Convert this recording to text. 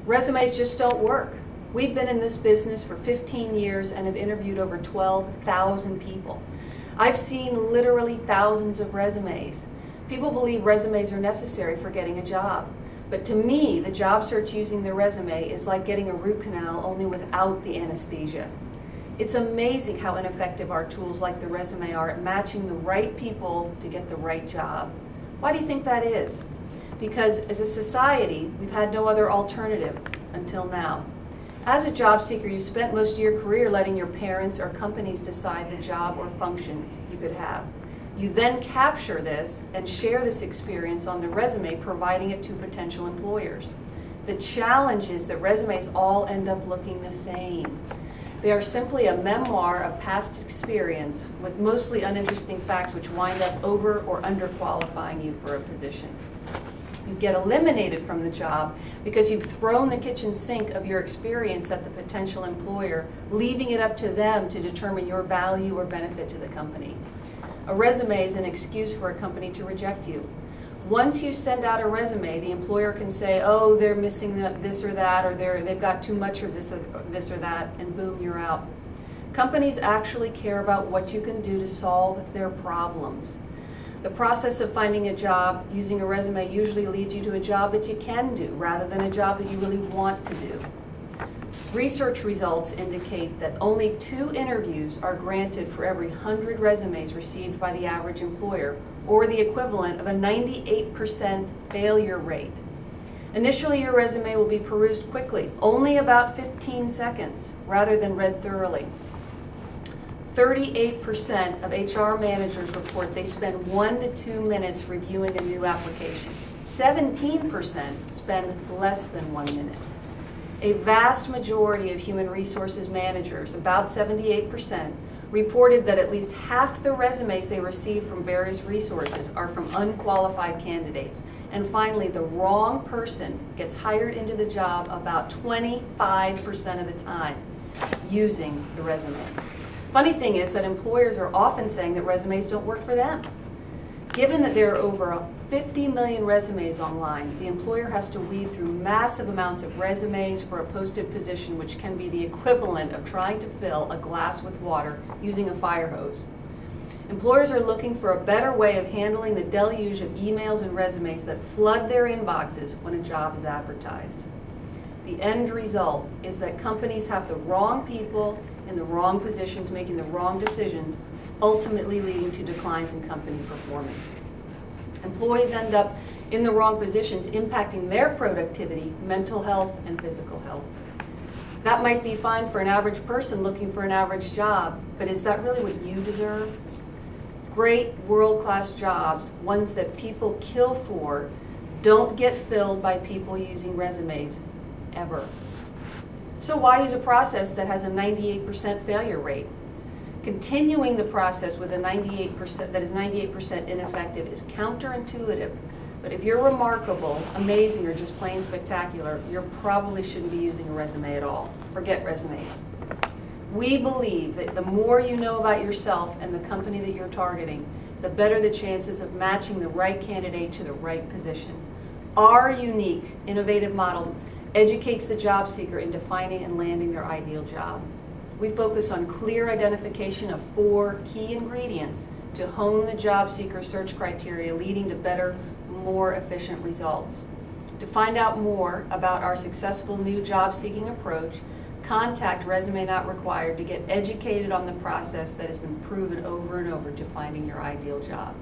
Resumes just don't work. We've been in this business for 15 years and have interviewed over 12,000 people. I've seen literally thousands of resumes. People believe resumes are necessary for getting a job. But to me, the job search using the resume is like getting a root canal, only without the anesthesia. It's amazing how ineffective our tools like the resume are at matching the right people to get the right job. Why do you think that is? Because as a society, we've had no other alternative until now. As a job seeker, you spent most of your career letting your parents or companies decide the job or function you could have. You then capture this and share this experience on the resume, providing it to potential employers. The challenge is that resumes all end up looking the same. They are simply a memoir of past experience with mostly uninteresting facts which wind up over or underqualifying you for a position. You get eliminated from the job because you've thrown the kitchen sink of your experience at the potential employer, leaving it up to them to determine your value or benefit to the company. A resume is an excuse for a company to reject you. Once you send out a resume, the employer can say, oh, they're missing this or that, or they've got too much of this or that, and boom, you're out. Companies actually care about what you can do to solve their problems. The process of finding a job using a resume usually leads you to a job that you can do rather than a job that you really want to do. Research results indicate that only 2 interviews are granted for every 100 resumes received by the average employer, or the equivalent of a 98% failure rate. Initially, your resume will be perused quickly, only about 15 seconds, rather than read thoroughly. 38% of HR managers report they spend 1 to 2 minutes reviewing a new application. 17% spend less than 1 minute. A vast majority of human resources managers, about 78%, reported that at least half the resumes they receive from various resources are from unqualified candidates. And finally, the wrong person gets hired into the job about 25% of the time using the resume. Funny thing is that employers are often saying that resumes don't work for them. Given that there are over 50 million resumes online, the employer has to weed through massive amounts of resumes for a posted position, which can be the equivalent of trying to fill a glass with water using a fire hose. Employers are looking for a better way of handling the deluge of emails and resumes that flood their inboxes when a job is advertised. The end result is that companies have the wrong people in the wrong positions making the wrong decisions, ultimately leading to declines in company performance. Employees end up in the wrong positions, impacting their productivity, mental health, and physical health. That might be fine for an average person looking for an average job, but is that really what you deserve? Great world-class jobs, ones that people kill for, don't get filled by people using resumes, ever. So why use a process that has a 98% failure rate? Continuing the process with a 98% that is 98% ineffective is counterintuitive. But if you're remarkable, amazing, or just plain spectacular, you probably shouldn't be using a resume at all. Forget resumes. We believe that the more you know about yourself and the company that you're targeting, the better the chances of matching the right candidate to the right position. Our unique, innovative model educates the job seeker in defining and landing their ideal job. We focus on clear identification of 4 key ingredients to hone the job seeker search criteria, leading to better, more efficient results. To find out more about our successful new job seeking approach, contact Resume Not Required to get educated on the process that has been proven over and over to finding your ideal job.